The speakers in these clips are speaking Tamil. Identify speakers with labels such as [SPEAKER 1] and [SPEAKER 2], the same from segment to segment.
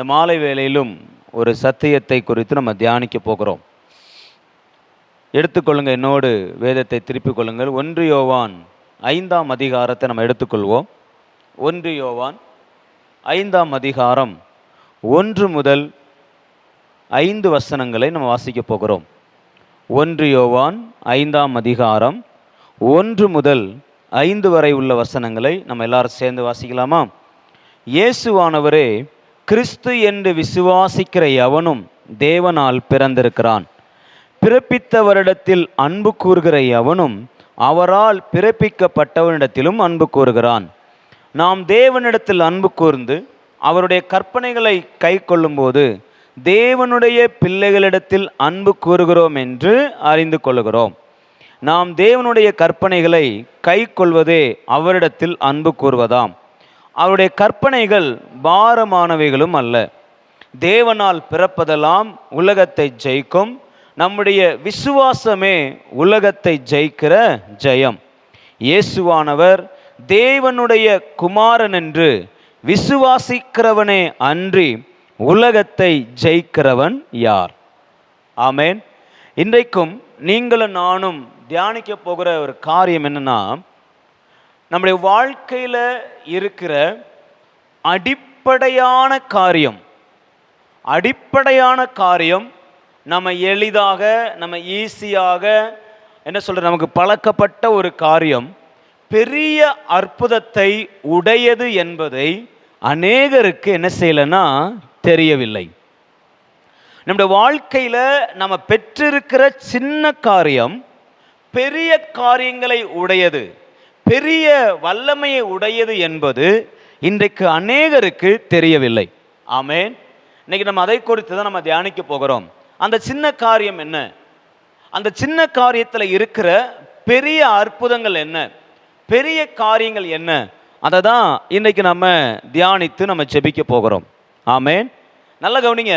[SPEAKER 1] இந்த மாலை வேளையிலும் ஒரு சத்தியத்தை குறித்து நம்ம தியானிக்க போகிறோம். எடுத்துக்கொள்ளுங்கள், என்னோடு வேதத்தை திருப்பிக் கொள்ளுங்கள். 1 யோவான் 5ஆம் அதிகாரத்தை நம்ம எடுத்துக்கொள்வோம். 1 யோவான் 5ஆம் அதிகாரம் 1 முதல் 5 வசனங்களை நம்ம வாசிக்க போகிறோம். 1 யோவான் 5ஆம் அதிகாரம் 1 முதல் 5 வரை உள்ள வசனங்களை நம்ம எல்லாரும் சேர்ந்து வாசிக்கலாமா? இயேசுவானவரே கிறிஸ்து என்று விசுவாசிக்கிற எவனும் தேவனால் பிறந்திருக்கிறான். பிறப்பித்தவரிடத்தில் அன்பு கூறுகிற எவனும் அவரால் பிறப்பிக்கப்பட்டவனிடத்திலும் அன்பு கூறுகிறான். நாம் தேவனிடத்தில் அன்பு கூர்ந்து அவருடைய கற்பனைகளை கை கொள்ளும்போது தேவனுடைய பிள்ளைகளிடத்தில் அன்பு கூறுகிறோம் என்று அறிந்து கொள்கிறோம். நாம் தேவனுடைய கற்பனைகளை கை கொள்வதே அவரிடத்தில் அன்பு கூறுவதாம். அவருடைய கற்பனைகள் பாரமானவைகளும் அல்ல. தேவனால் பிறப்பதெல்லாம் உலகத்தை ஜெயிக்கும். நம்முடைய விசுவாசமே உலகத்தை ஜெயிக்கிற ஜெயம். இயேசுவானவர் தேவனுடைய குமாரன் என்று விசுவாசிக்கிறவனே அன்றி உலகத்தை ஜெயிக்கிறவன் யார்? ஆமேன். இன்றைக்கும் நீங்களும் நானும் தியானிக்க போகிற ஒரு காரியம் என்னன்னா, நம்முடைய வாழ்க்கையில் இருக்கிற அடிப்படையான காரியம் நம்ம எளிதாக, நம்ம ஈஸியாக என்ன சொல்ற, நமக்கு பழக்கப்பட்ட ஒரு காரியம் பெரிய அற்புதத்தை உடையது என்பதை அநேகருக்கு என்ன செய்யலைன்னா தெரியவில்லை. நம்முடைய வாழ்க்கையில் நம்ம பெற்றிருக்கிற சின்ன காரியம் பெரிய காரியங்களை உடையது, பெரிய வல்லமையை உடையது என்பது இன்றைக்கு அநேகருக்கு தெரியவில்லை. ஆமேன். இன்னைக்கு நம்ம அதை குறித்து தான் நம்ம தியானிக்க போகிறோம். அந்த சின்ன காரியம் என்ன? அந்த சின்ன காரியத்தில் இருக்கிற பெரிய அற்புதங்கள் என்ன? பெரிய காரியங்கள் என்ன? அதை தான் இன்றைக்கு நம்ம தியானித்து நம்ம ஜெபிக்க போகிறோம். ஆமேன். நல்ல கவனிங்க.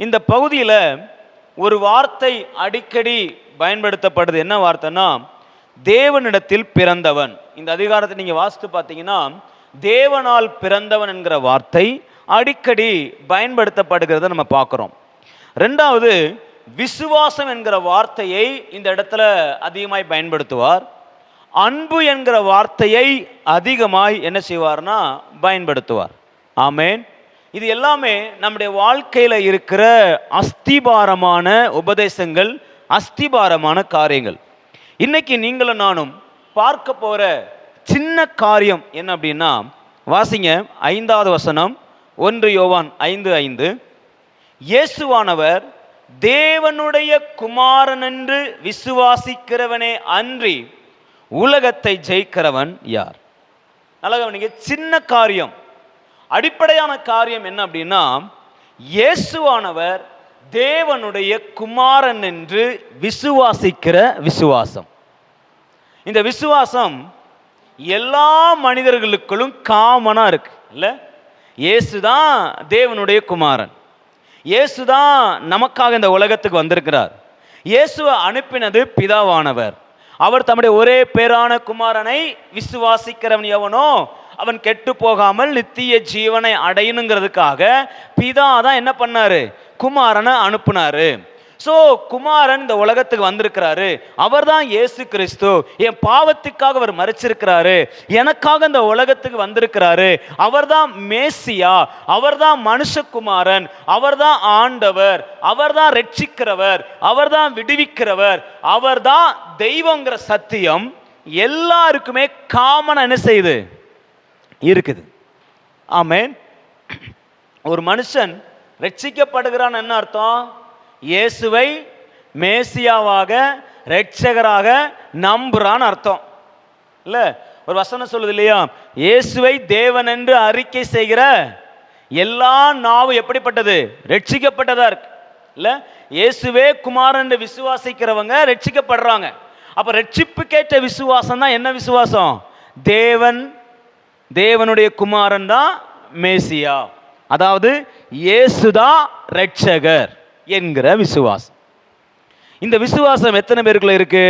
[SPEAKER 1] இந்த பகுதியில் ஒரு வார்த்தை அடிக்கடி பயன்படுத்தப்படுது. என்ன வார்த்தைன்னா, தேவனிடத்தில் பிறந்தவன். இந்த அதிகாரத்தை நீங்கள் வாசித்து பார்த்தீங்கன்னா தேவனால் பிறந்தவன் என்கிற வார்த்தை அடிக்கடி பயன்படுத்தப்படுகிறத நம்ம பார்க்குறோம். ரெண்டாவது, விசுவாசம் என்கிற வார்த்தையை இந்த இடத்துல அதிகமாய் பயன்படுத்துவார். அன்பு என்கிற வார்த்தையை அதிகமாய் என்ன செய்வார்னா பயன்படுத்துவார். ஆமேன். இது எல்லாமே நம்முடைய வாழ்க்கையில் இருக்கிற அஸ்திபாரமான உபதேசங்கள், அஸ்திபாரமான காரியங்கள். இன்னைக்கு நீங்களும் நானும் பார்க்க போகிற சின்ன காரியம் என்ன அப்படின்னா, வாசிங்க 5வது வசனம், 1 யோவான் 5:5. இயேசுவானவர் தேவனுடைய குமாரன் என்று விசுவாசிக்கிறவனே அன்றி உலகத்தை ஜெயிக்கிறவன் யார்? நல்ல கவனிங்க. சின்ன காரியம், அடிப்படையான காரியம் என்ன அப்படின்னா, இயேசுவானவர் தேவனுடைய குமாரன் என்று விசுவாசிக்கிற விசுவாசம். இந்த விசுவாசம் எல்லா மனிதர்களுக்குள்ளும் காமனா இருக்கு இல்ல? இயேசுதான் தேவனுடைய குமாரன். இயேசுதான் நமக்காக இந்த உலகத்துக்கு வந்திருக்கிறார். இயேசுவை அனுப்பினது பிதாவானவர். அவர் தம்முடைய ஒரே பேரான குமாரனை விசுவாசிக்கிறவன் எவனோ அவன் கெட்டு போகாமல் நித்திய ஜீவனை அடையணுங்கிறதுக்காக பிதா தான் என்ன பண்ணாரு? குமாரனை அனுப்புனாரு. ஸோ குமாரன் இந்த உலகத்துக்கு வந்திருக்கிறாரு. அவர் தான் இயேசு கிறிஸ்து. என் பாவத்துக்காக அவர் மரிச்சிருக்கிறாரு, எனக்காக இந்த உலகத்துக்கு வந்திருக்கிறாரு. அவர் தான் மேசியா, அவர் தான் மனுஷகுமாரன், அவர் தான் ஆண்டவர், அவர் தான் ரட்சிக்கிறவர், அவர் தான் விடுவிக்கிறவர், அவர் தான் தெய்வங்கிற சத்தியம் எல்லாருக்குமே காமன் என்ன செய்யுது? இருக்குது. ஆமேன். ஒரு மனுஷன் ரட்சிக்கப்படுகிறான் என்ன அர்த்தம்? இயேசுவை மேசியாவாக இரட்சகராக நம்புறான்னு அர்த்தம் இல்ல? ஒரு வசனம் சொல்லுது இல்லையா, இயேசுவை தேவன் என்று அறிக்கை செய்கிற எல்லா நாவும் எப்படிப்பட்டது? ரட்சிக்கப்பட்டதா இருக்கு இல்ல? இயேசுவே குமாரன் என்று விசுவாசிக்கிறவங்க ரட்சிக்கப்படுறாங்க. அப்ப ரட்சிப்புக்கேற்ற விசுவாசம் தான் என்ன விசுவாசம்? தேவனுடைய குமாரன் தான் மேசியா, அதாவது இயேசுதான் இரட்சகர் என்கிற விசுவாசம். இந்த விசுவாசம் எத்தனை பேருக்குள்ள இருக்கு?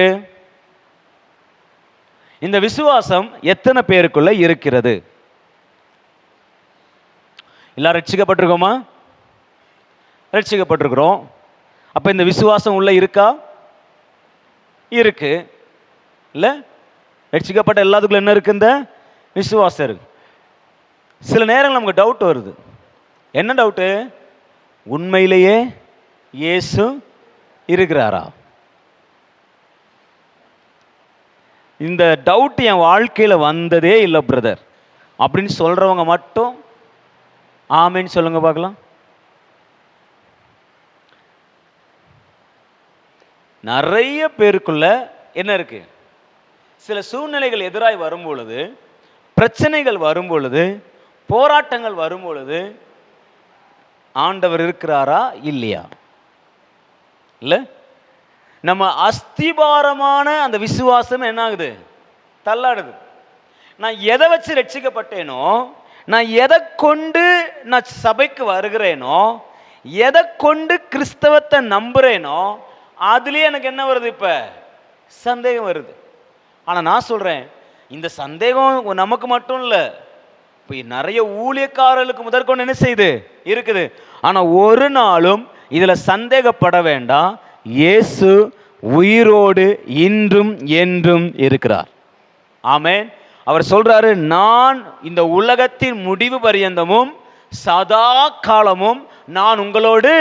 [SPEAKER 1] இந்த விசுவாசம் எத்தனை பேருக்குள்ள இருக்கிறது? எல்லாரும் ரட்சிக்கப்பட்டிருக்கோமா? ரட்சிக்கப்பட்டிருக்கிறோம். அப்போ இந்த விசுவாசம் உள்ள இருக்கா? இருக்கு இல்லை? ரட்சிக்கப்பட்ட எல்லாத்துக்குள்ள என்ன இருக்கு? இந்த விசுவாசம் இருக்கு. சில நேரங்கள் நமக்கு டவுட் வருது. என்ன டவுட்டு? உண்மையிலேயே இயேசு இருக்கிறாரா? இந்த டவுட் என் வாழ்க்கையில் வந்ததே இல்லை பிரதர் அப்படின்னு சொல்றவங்க மட்டும் ஆமேன்னு சொல்லுங்க பார்க்கலாம். நிறைய பேருக்குள்ள என்ன இருக்கு? சில சூழ்நிலைகள் எதிராய் வரும் பொழுது, பிரச்சனைகள் வரும் பொழுது, போராட்டங்கள் வரும் பொழுது ஆண்டவர் இருக்கிறாரா இல்லையா? இல்லை, நம்ம அஸ்திபாரமான அந்த விசுவாசம் என்ன ஆகுது? தள்ளாடுது. நான் எதை வச்சு ரட்சிக்கப்பட்டேனோ, நான் எதை கொண்டு நான் சபைக்கு வருகிறேனோ, எதை கொண்டு கிறிஸ்தவத்தை நம்புறேனோ அதுலேயே எனக்கு என்ன வருது? இப்போ சந்தேகம் வருது. ஆனால் நான் சொல்கிறேன், இந்த சந்தேகம் நமக்கு மட்டும் இல்லை, இப்போ நிறைய ஊழியக்காரர்களுக்கு முதற்கொண்டு என்ன செய்யுது? இருக்குது. ஆனால் ஒரு நாளும் இதில் சந்தேகப்பட வேண்டாம். இயேசு உயிரோடு இன்றும் என்றும் இருக்கிறார். ஆமென். அவர் சொல்றாரு, நான் இந்த உலகத்தின் முடிவு பரியந்தமும் சதா காலமும் நான் உங்களோடு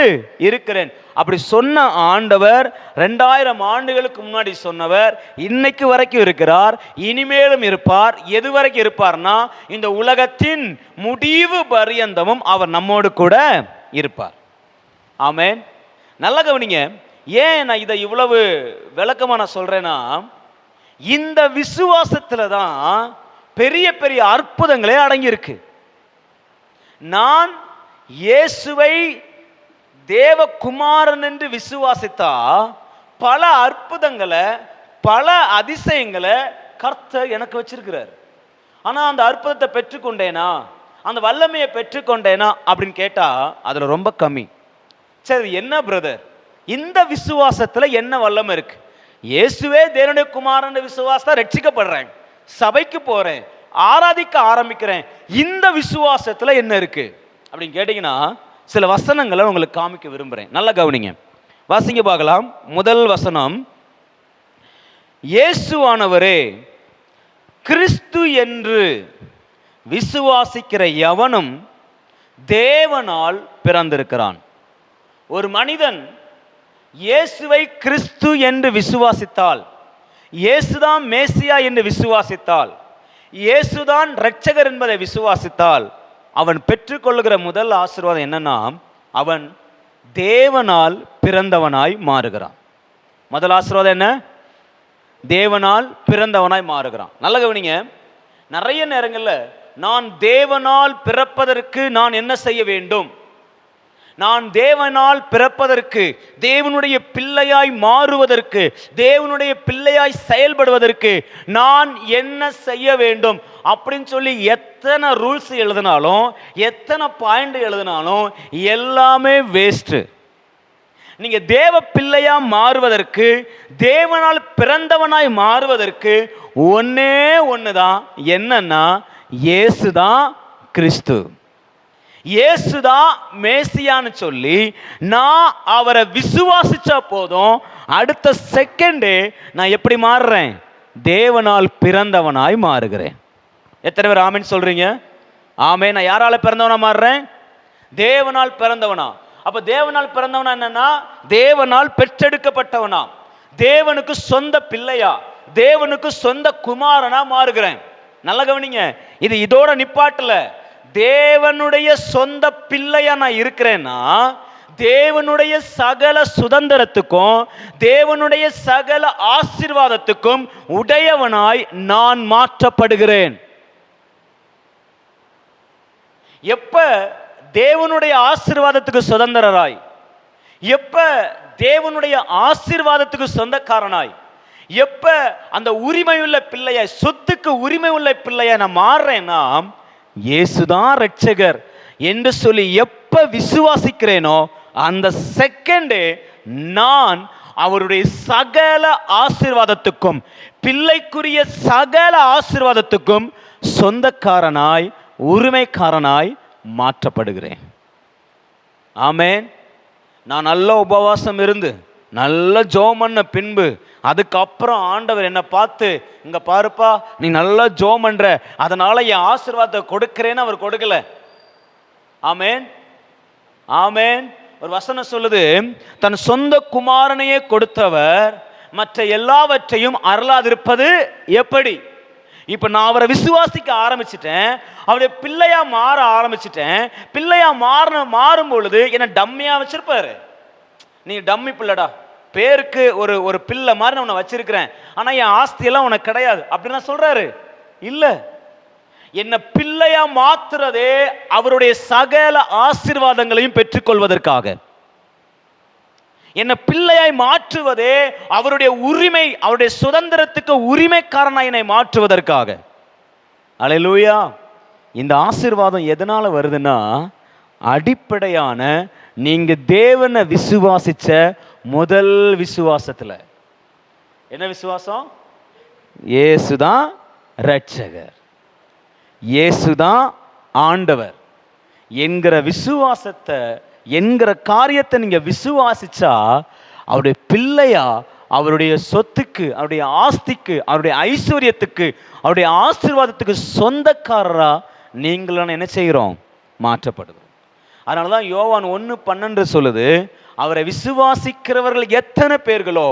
[SPEAKER 1] இருக்கிறேன். அப்படி சொன்ன ஆண்டவர் 2000 ஆண்டுகளுக்கு முன்னாடி சொன்னவர் இன்னைக்கு வரைக்கும் இருக்கிறார், இனிமேலும் இருப்பார். எது வரைக்கும் இருப்பார்னா, இந்த உலகத்தின் முடிவு பரியந்தமும் அவர் நம்மோடு கூட இருப்பார். ஆமென். நல்லா கவனிங்க. ஏன் நான் இதை இவ்வளவு விளக்கமாக நான் சொல்றேன்னா, இந்த விசுவாசத்தில் தான் பெரிய பெரிய அற்புதங்களே அடங்கியிருக்கு. நான் இயேசுவை தேவகுமாரன் என்று விசுவாசித்தா பல அற்புதங்களை, பல அதிசயங்களை கர்த்தர் எனக்கு வச்சிருக்கிறார். ஆனால் அந்த அற்புதத்தை பெற்றுக்கொண்டேனா, அந்த வல்லமையை பெற்றுக்கொண்டேனா அப்படின்னு கேட்டால் அதில் ரொம்ப கம்மி. சரி, என்ன பிரதர், இந்த விசுவாசத்தில் என்ன வல்லமை இருக்கு? இயேசுவே தேவனுடைய குமாரன் விசுவாசத்தை ரட்சிக்கப்படுறேன், சபைக்கு போறேன், ஆராதிக்க ஆரம்பிக்கிறேன், இந்த விசுவாசத்தில் என்ன இருக்கு அப்படின்னு கேட்டீங்கன்னா, சில வசனங்களை உங்களுக்கு காமிக்க விரும்புகிறேன். நல்லா கவனிங்க, வாசிங்க பார்க்கலாம். முதல் வசனம், இயேசுவானவரே கிறிஸ்து என்று விசுவாசிக்கிற எவனும் தேவனால் பிறந்திருக்கிறான். ஒரு மனிதன் இயேசுவை கிறிஸ்து என்று விசுவாசித்தால், இயேசுதான் மேசியா என்று விசுவாசித்தால், இயேசுதான் இரட்சகர் என்பதை விசுவாசித்தால், அவன் பெற்றுக்கொள்ளுகிற முதல் ஆசீர்வாதம் என்னன்னா, அவன் தேவனால் பிறந்தவனாய் மாறுகிறான். முதல் ஆசீர்வாதம் என்ன? தேவனால் பிறந்தவனாய் மாறுகிறான். நல்ல கவனிங்க. நிறைய நேரங்களில் நான் தேவனால் பிறப்பதற்கு நான் என்ன செய்ய வேண்டும், நான் தேவனால் பிறப்பதற்கு, தேவனுடைய பிள்ளையாய் மாறுவதற்கு, தேவனுடைய பிள்ளையாய் செயல்படுவதற்கு நான் என்ன செய்ய வேண்டும் அப்படின்னு சொல்லி எத்தனை ரூல்ஸ் எழுதினாலும், எத்தனை பாயிண்ட் எழுதினாலும் எல்லாமே வேஸ்ட். நீங்க தேவ பிள்ளையா மாறுவதற்கு, தேவனால் பிறந்தவனாய் மாறுவதற்கு ஒன்னே ஒண்ணுதான். என்னன்னா, இயேசுதான் கிறிஸ்து, இயேசுதான் மேசியான்னு சொல்லி நான் அவரை விசுவாசிச்சா போதும், அடுத்த செகண்டே நான் எப்படி மாறுறேன்? தேவனால் பிறந்தவனாய் மாறுகிறேன். எத்தனை பேர் ஆமென் சொல்றீங்க? ஆமே. நான் யாரால பிறந்தவனா மாறுறேன்? தேவனால் பிறந்தவனா. அப்ப தேவனால் பிறந்தவனா என்னன்னா, தேவனால் பெற்றெடுக்கப்பட்டவனா, தேவனுக்கு சொந்த பிள்ளையா, தேவனுக்கு சொந்த குமாரனா மாறுகிறேன். நல்ல கவனிங்க, இது இதோட நிப்பாட்டல. தேவனுடைய சொந்த பிள்ளையா நான் இருக்கிறேன்னா, தேவனுடைய சகல சுதந்திரத்துக்கும், தேவனுடைய சகல ஆசீர்வாதத்துக்கும் உடையவனாய் நான் மாற்றப்படுகிறேன். எப்ப தேவனுடைய ஆசீர்வாதத்துக்கு சுதந்திரராய், எப்ப தேவனுடைய ஆசீர்வாதத்துக்கு சொந்தக்காரனாய், எப்ப அந்த உரிமை உள்ள பிள்ளையாய், சொத்துக்கு உரிமை உள்ள பிள்ளையா நான் மாறுறேன்னா, இயேசுதான் இரட்சகர் என்று சொல்லி எப்ப விசுவாசிக்கிறேனோ அந்த செகண்டே நான் அவருடைய சகல ஆசீர்வாதத்துக்கும், பிள்ளைக்குரிய சகல ஆசீர்வாதத்துக்கும் சொந்தக்காரனாய், உரிமைக்காரனாய் மாற்றப்படுகிறேன். ஆமென். நான் நல்ல உபவாசம் இருந்து நல்ல ஜோம் பண்ண பின்பு அதுக்கப்புறம் ஆண்டவர் என்னை பார்த்து, இங்க பாருப்பா நீ நல்லா ஜோம் பண்ற, அதனால என் ஆசீர்வாதத்தை கொடுக்கிறேன்னு அவர் கொடுக்கல. ஆமேன், ஆமேன். ஒரு வசனம் சொல்லுது, தன் சொந்த குமாரனையே கொடுத்தவர் மற்ற எல்லாவற்றையும் அருளாதிருப்பது எப்படி? இப்ப நான் அவரை விசுவாசிக்க ஆரம்பிச்சிட்டேன், அவருடைய பிள்ளையா மாற ஆரம்பிச்சிட்டேன். பிள்ளையா மாறும் பொழுது என்ன டம்மியா வச்சிருப்பாரு. நீ டம்மி பிள்ளைடா, பேருக்கு ஒரு பிள்ளை மாதிரி நான் உன்னை வச்சிருக்கிறேன், ஆனா என் ஆஸ்தியெல்லாம் உனக்கு கிடையாது அப்படின்னு சொல்றாரு. இல்ல, என்ன பிள்ளையா மாத்துறதே அவருடைய சகல ஆசீர்வாதங்களையும் பெற்றுக்கொள்வதற்காக. என்ன பிள்ளையாய் மாற்றுவதே அவருடைய உரிமை, அவருடைய சுதந்திரத்துக்கு உரிமைக்காரனாய் என்னை மாற்றுவதற்காக. அல்லேலூயா. இந்த ஆசீர்வாதம் எதனால வருதுன்னா, அடிப்படையான நீங்க தேவனை விசுவாசிச்ச முதல் விசுவாசத்துல. என்ன விசுவாசம்? இயேசுதான் இரட்சகர், இயேசுதான் ஆண்டவர் என்கிற விசுவாசத்தை, என்கிற காரியத்தை நீங்க விசுவாசிச்சா அவருடைய பிள்ளையா, அவருடைய சொத்துக்கு, அவருடைய ஆஸ்திக்கு, அவருடைய ஐஸ்வர்யத்துக்கு, அவருடைய ஆசீர்வாதத்துக்கு சொந்தக்காரரா நீங்களும் என்ன செய்கிறோம்? மாற்றப்படுகிறோம். அதனாலதான் யோவான் 1:12 சொல்லுது, அவரை விசுவாசிக்கிறவர்கள் எத்தனை பேர்களோ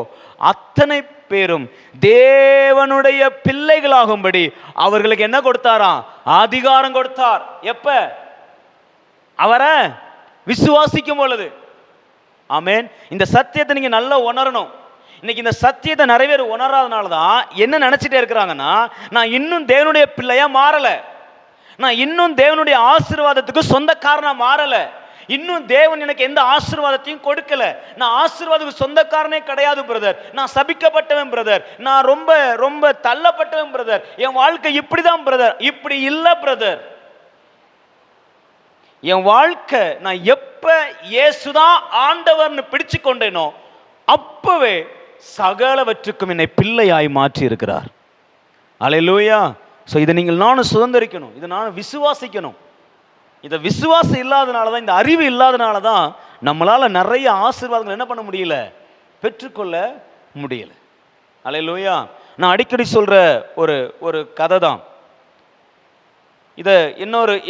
[SPEAKER 1] அத்தனை பேரும் தேவனுடைய பிள்ளைகளாகும்படி அவர்களுக்கு என்ன கொடுத்தாராம்? அதிகாரம் கொடுத்தார். எப்ப? அவரை விசுவாசிக்கும் பொழுது. ஆமென். இந்த சத்தியத்தை நீங்க நல்லா உணரணும். இன்னைக்கு இந்த சத்தியத்தை நிறைய பேர் உணராதனால தான் என்ன நினைச்சிட்டே இருக்கிறாங்கன்னா, நான் இன்னும் தேவனுடைய பிள்ளையா மாறல, நான் இன்னும் தேவனுடைய ஆசீர்வாதத்துக்கு சொந்தக்காரனா மாறல, இன்னும் தேவன் எனக்கு எந்த ஆசீர்வாதத்தையும் கொடுக்கல, நான் ஆசீர்வாதத்துக்கு சொந்தக்காரனே கிடையாது பிரதர், நான் சபிக்கப்பட்டவன் பிரதர், நான் ரொம்ப ரொம்ப தள்ளப்பட்டவன் பிரதர், என் வாழ்க்கை இப்படிதான் பிரதர். இப்படி இல்லை பிரதர். என் வாழ்க்கை நான் எப்ப இயேசுதான் ஆண்டவர்னு பிடிச்சு கொண்டேனோ அப்பவே சகலவற்றுக்கும் என்னை பிள்ளையாய் மாற்றி இருக்கிறார். அல்லேலூயா. ஸோ இதை நீங்கள் நானும் சுதந்திரிக்கணும், இதை நானும் விசுவாசிக்கணும். இதை விசுவாசம் இல்லாதனால தான், இந்த அறிவு இல்லாதனால தான் நம்மளால நிறைய ஆசீர்வாதங்கள் என்ன பண்ண முடியல? பெற்றுக்கொள்ள முடியல. அல்லேலூயா. நான் அடிக்கடி சொல்ற ஒரு கதை தான். இதை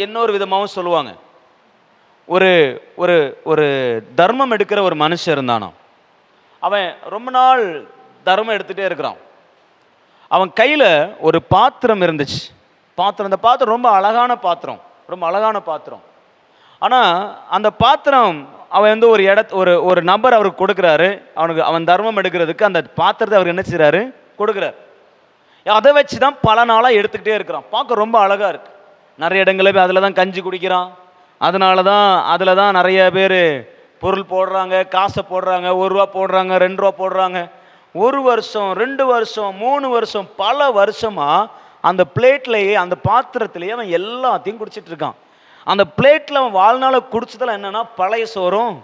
[SPEAKER 1] இன்னொரு விதமாகவும் சொல்லுவாங்க. ஒரு ஒரு ஒரு தர்மம் எடுக்கிற ஒரு மனுஷன் இருந்தானோ, அவன் ரொம்ப நாள் தர்மம் எடுத்துகிட்டே இருக்கிறான். அவன் கையில் ஒரு பாத்திரம் இருந்துச்சு. அந்த பாத்திரம் ரொம்ப அழகான பாத்திரம். ஆனால் அந்த பாத்திரம் அவன் ஒரு நபர் அவருக்கு கொடுக்குறாரு. அவன் தர்மம் எடுக்கிறதுக்கு அந்த பாத்திரத்தை அவருக்கு என்ன செய்கிறாரு? கொடுக்குறாரு. அதை வச்சு தான் பல நாளாக எடுத்துக்கிட்டே இருக்கிறான். பார்க்க ரொம்ப அழகாக இருக்கு. நிறைய இடங்களில் போய் அதில் தான் கஞ்சி குடிக்கிறான். அதில் தான் நிறைய பேர் பொருள் போடுறாங்க, காசை போடுறாங்க, 1 ரூபா போடுறாங்க, 2 ரூபா போடுறாங்க. 1 வருஷம், 2 வருஷம், 3 வருஷம், பல வருஷமாக அந்த பிளேட்லேயே, அந்த பாத்திரத்திலேயே அவன் எல்லாத்தையும் குடிச்சிட்டு இருக்கான். அந்த பிளேட்டில் அவன் வாழ்நாள குடிச்சதெல்லாம் என்னென்னா, பழைய சோறும்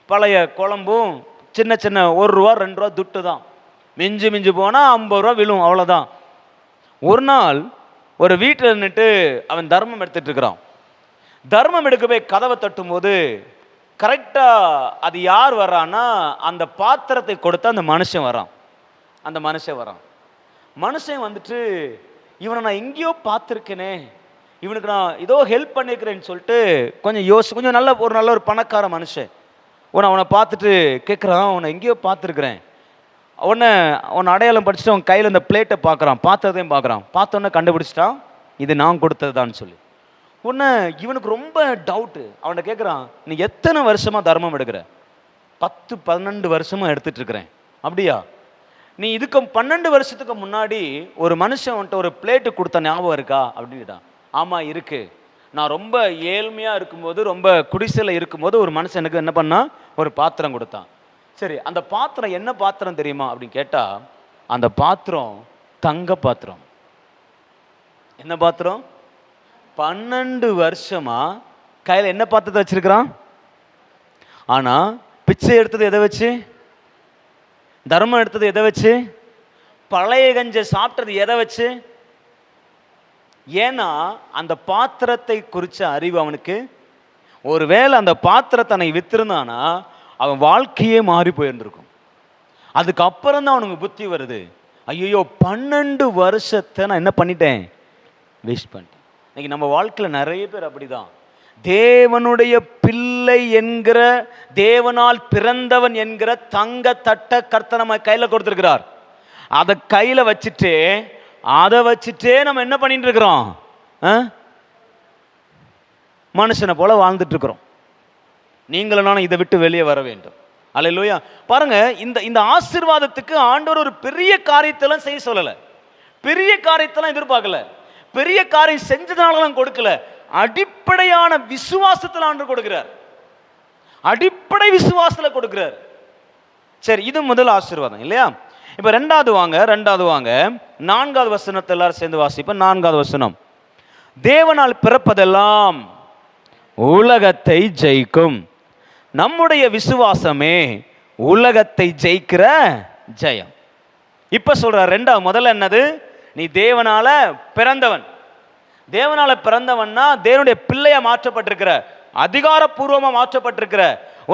[SPEAKER 1] பழைய குழம்பும் சின்ன சின்ன 1 ரூபா 2 ரூபா துட்டு தான். மிஞ்சி போனால் 50 ரூபா விழும், அவ்வளோதான். ஒரு நாள் ஒரு வீட்டில் நின்றுட்டு அவன் தர்மம் எடுத்துட்டு இருக்கிறான். தர்மம் எடுக்க போய் கதவை தட்டும் போது கரெக்டாக அது யார் வர்றான்னா, அந்த பாத்திரத்தை கொடுத்த அந்த மனுஷன் வரான். மனுஷன் வந்துட்டு, இவனை நான் எங்கேயோ பார்த்துருக்கேனே, இவனுக்கு நான் ஏதோ ஹெல்ப் பண்ணியிருக்கிறேன்னு சொல்லிட்டு கொஞ்சம் நல்ல ஒரு பணக்கார மனுஷன். அவனை பார்த்துட்டு கேட்குறான், அவனை எங்கேயோ பார்த்துருக்குறேன். அவனை அடையாளம் படிச்சுட்டு அவன் கையில் இந்த பிளேட்டை பார்க்குறான், பார்த்தோன்னே கண்டுபிடிச்சிட்டான், இது நான் கொடுத்தது தான் சொல்லி. இவனுக்கு ரொம்ப டவுட்டு. அவன்கிட்ட கேட்குறான், நீ எத்தனை வருஷமாக தர்மம் எடுக்கிற? 10-12 வருஷமாக எடுத்துட்டு இருக்கிறேன். அப்படியா? நீ இதுக்கு 12 வருஷத்துக்கு முன்னாடி ஒரு மனுஷன் வந்துட்டு ஒரு பிளேட்டு கொடுத்த ஞாபகம் இருக்கா அப்படின்ட்டான். ஆமாம் இருக்கு. நான் ரொம்ப ஏழ்மையாக இருக்கும்போது, ரொம்ப குடிசையில் இருக்கும்போது ஒரு மனுஷன் எனக்கு என்ன பண்ணா, ஒரு பாத்திரம் கொடுத்தான். சரி, அந்த பாத்திரம் என்ன பாத்திரம் தெரியுமா அப்படின்னு கேட்டால், அந்த பாத்திரம் தங்க பாத்திரம். என்ன பாத்திரம்? 12 வருஷமா கையில் என்ன பாத்திரத்தை வச்சிருக்கிறான். ஆனா பிச்சை எடுத்தது எதை வச்சு? தர்மம் எடுத்தது எதை வச்சு? பழைய கஞ்சை சாப்பிட்டது எதை வச்சு? ஏன்னா அந்த பாத்திரத்தை குறித்த அறிவு அவனுக்கு. ஒருவேளை அந்த பாத்திரத்தை வித்திருந்தானா அவன் வாழ்க்கையே மாறி போயிருந்திருக்கும். அதுக்கப்புறம் தான் அவனுக்கு புத்தி வருது, ஐயோ 12 வருஷத்தை நான் என்ன பண்ணிட்டேன், வேஸ்ட் பண்ணிட்டேன். இன்னைக்கு நம்ம வாழ்க்கையில் நிறைய பேர் அப்படிதான். தேவனுடைய பிள்ளை என்கிற, தேவனால் பிறந்தவன் என்கிற தங்க தட்ட கர்த்தர் நம்ம கையில் கொடுத்துருக்கிறார். அதை கையில் வச்சுட்டு அதை வச்சுட்டே நம்ம என்ன பண்ணிட்டு இருக்கிறோம், மனுஷனை போல வாழ்ந்துட்டு இருக்கிறோம். நீங்களும் நானும் இதை விட்டு வெளியே வர வேண்டும். அல்லேலூயா. பாருங்க, இந்த ஆசீர்வாதத்துக்கு ஆண்டவர் ஒரு பெரிய காரியத்தெல்லாம் செய்ய சொல்லலை, பெரிய காரியத்தெல்லாம் எதிர்பார்க்கல, பெரிய காரியம் செஞ்சதுனால கொடுக்கல, அடிப்படையான விசுவாசத்தில் ஆண்டு கொடுக்கிறார், அடிப்படை விசுவாசத்தில் கொடுக்கிறார். சரி, இது முதல் ஆசீர்வாதம் இல்லையா? இப்ப ரெண்டாவது வாங்க 4வது வசனத்தை எல்லாரும் சேர்ந்து வாசிப்போம். 4வது வசனம், தேவனால் பிறப்பதெல்லாம் உலகத்தை ஜெயிக்கும், நம்முடைய விசுவாசமே உலகத்தை ஜெயிக்கிற ஜெயம். இப்ப சொல்ற ரெண்டாவது, முதல்ல என்னது, நீ தேவனால பிறந்தவன். தேவனால பிறந்தவன்னா தேவனுடைய பிள்ளையா மாற்றப்பட்டிருக்கிற, அதிகாரப்பூர்வமா மாற்றப்பட்டிருக்கிற,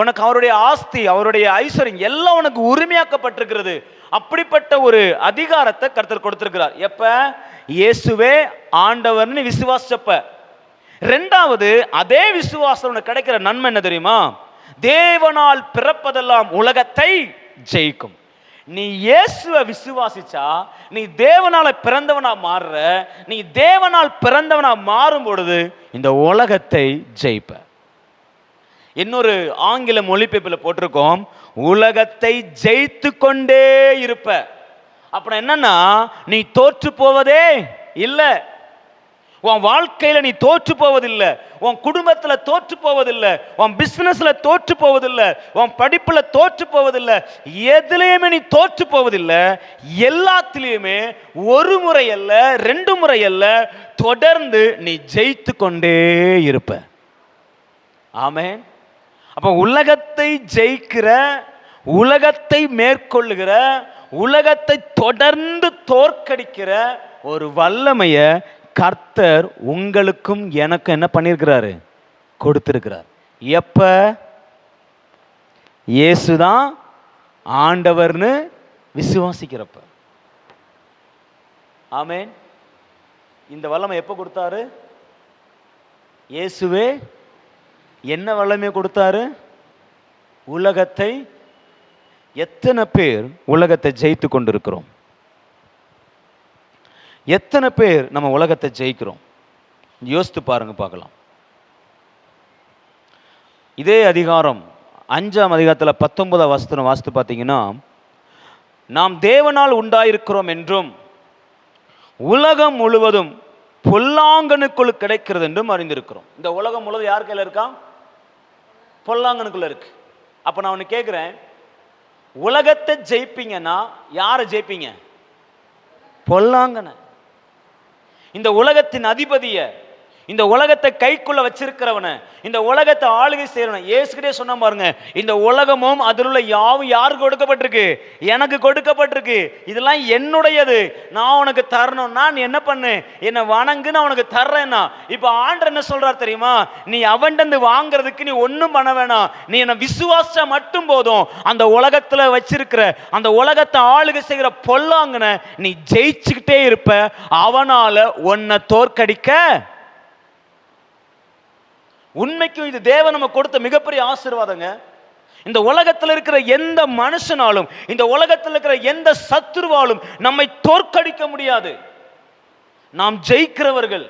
[SPEAKER 1] உனக்கு அவருடைய ஆஸ்தி, அவருடைய ஐஸ்வர்யம் எல்லாம் உனக்கு உரிமையாக்கப்பட்டிருக்கிறது. அப்படிப்பட்ட ஒரு அதிகாரத்தை கர்த்தர் கொடுத்திருக்கிறார். எப்ப? இயேசுவே ஆண்டவர்னு விசுவாசிச்சப்ப. ரெண்டாவது, அதே விசுவாசம் உனக்கு கிடைக்கிற நன்மை என்ன தெரியுமா? தேவனால் பிறப்பதெல்லாம் உலகத்தை ஜெயிக்கும். நீ இயேசுவை விசுவாசிச்சா நீ தேவனால பிறந்தவனா மாறுற. நீ தேவனால் பிறந்தவனா மாறும் பொழுது இந்த உலகத்தை ஜெயிப்ப. இன்னொரு ஆங்கில மொழிபெயர்ப்பில் போட்டிருக்கோம், உலகத்தை ஜெயித்து கொண்டே இருப்ப. அப்புறம் என்னன்னா, நீ தோற்று போவதே இல்லை. உன் வாழ்க்கையில நீ தோற்று போவதில்லை, உன் குடும்பத்துல தோற்று போவதில்லை, உன் பிசினஸ்ல தோற்று போவதில்லை, உன் படிப்புல தோற்று போவதில்லை, எதுலையுமே நீ தோற்று போவதில்லை. எல்லாத்திலையுமே ஒரு முறை அல்ல, 2 முறை அல்ல, தொடர்ந்து நீ ஜெயித்து கொண்டே இருப்ப. ஆமென். அப்ப உலகத்தை ஜெயிக்கிற, உலகத்தை மேற்கொள்ளுகிற, உலகத்தை தொடர்ந்து தோற்கடிக்கிற ஒரு வல்லமைய கர்த்தர் உங்களுக்கும் எனக்கும் என்ன பண்ணியிருக்கிறாரு, கொடுத்திருக்கிறார். எப்ப? இயேசுதான் ஆண்டவர்னு விசுவாசிக்கிறப்ப. ஆமென். இந்த வல்லமை எப்ப கொடுத்தாரு? இயேசுவே என்ன வல்லமை கொடுத்தாரு? உலகத்தை. எத்தனை பேர் உலகத்தை ஜெயித்து கொண்டிருக்கிறோம்? எத்தனை பேர் நம்ம உலகத்தை ஜெயிக்கிறோம்? யோசித்து பாருங்க, பார்க்கலாம். இதே அதிகாரம் 5ஆம் அதிகாரத்தில் 19ஆம் வசனம் வாசித்து பார்த்தீங்கன்னா, நாம் தேவனால் உண்டாயிருக்கிறோம் என்றும் உலகம் முழுவதும் பொல்லாங்கனுக்குள் கிடைக்கிறது என்றும் அறிந்திருக்கிறோம். இந்த உலகம் முழுவதும் யார் கையில் இருக்கா? பொல்லாங்கனுக்குள்ள இருக்கு. அப்ப நான் ஒன்று கேட்குறேன், உலகத்தை ஜெயிப்பீங்கன்னா யாரை ஜெயிப்பீங்க? பொல்லாங்கன. இந்த உலகத்தின் அதிபதிய, இந்த உலகத்தை கைக்குள்ள வச்சிருக்கிறவன, இந்த உலகத்தை ஆளுகை செய்யறவன இயேசுகிட்டே சொன்ன பாருங்க, இந்த உலகமும் அதில் உள்ள யாவும் யாருக்கு கொடுக்கப்பட்டிருக்கு? எனக்கு கொடுக்கப்பட்டிருக்கு. இதெல்லாம் என்னுடையது, நான் உனக்கு தரணும்னா நீ என்ன பண்ணு, என்னை வணங்கு, நான் உனக்கு தர்றேன்னா. இப்ப ஆண்டவர் என்ன சொல்றார் தெரியுமா? நீ அவன்கிட்ட வாங்குறதுக்கு நீ ஒன்றும் பண்ண வேணாம், நீ என்னை விசுவாசா மட்டும் போதும். அந்த உலகத்துல வச்சிருக்கிற, அந்த உலகத்தை ஆளுகை செய்கிற பொல்லாங்கன நீ ஜெயிச்சுக்கிட்டே இருப்ப. அவனால உன்னை தோற்கடிக்க. உண்மைக்கும் இது தேவன் நம்ம கொடுத்த மிகப்பெரிய ஆசீர்வாதங்க. இந்த உலகத்தில் இருக்கிற எந்த மனுஷனாலும், இந்த உலகத்தில் இருக்கிற எந்த சத்துருவாலும் நம்மை தோற்கடிக்க முடியாது. நாம் ஜெயிக்கிறவர்கள்,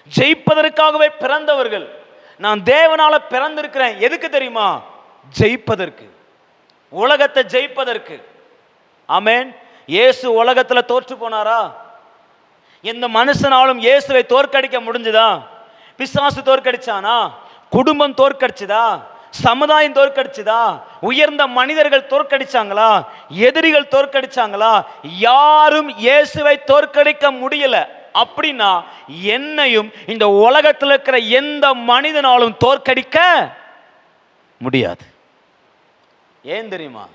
[SPEAKER 1] ஜெயிப்பதற்காகவே பிறந்தவர்கள். நான் தேவனால பிறந்திருக்கிறேன். எதுக்கு தெரியுமா? ஜெயிப்பதற்கு, உலகத்தை ஜெயிப்பதற்கு. ஆமென். இயேசு உலகத்தில் தோற்று போனாரா? எந்த மனுஷனாலும் இயேசுவை தோற்கடிக்க முடிஞ்சுதா? பிசாசு தோற்கடிச்சானா? குடும்பம் தோற்கடிச்சுதா? சமுதாயம் தோற்கடிச்சுதா? உயர்ந்த மனிதர்கள் தோற்கடிச்சாங்களா? எதிரிகள் தோற்கடிச்சாங்களா? யாரும் இயேசுவை தோற்கடிக்க முடியல. அப்படின்னா என்னையும் இந்த உலகத்தில் இருக்கிற எந்த மனிதனாலும் தோற்கடிக்க முடியாது. ஏன் தெரியுமா?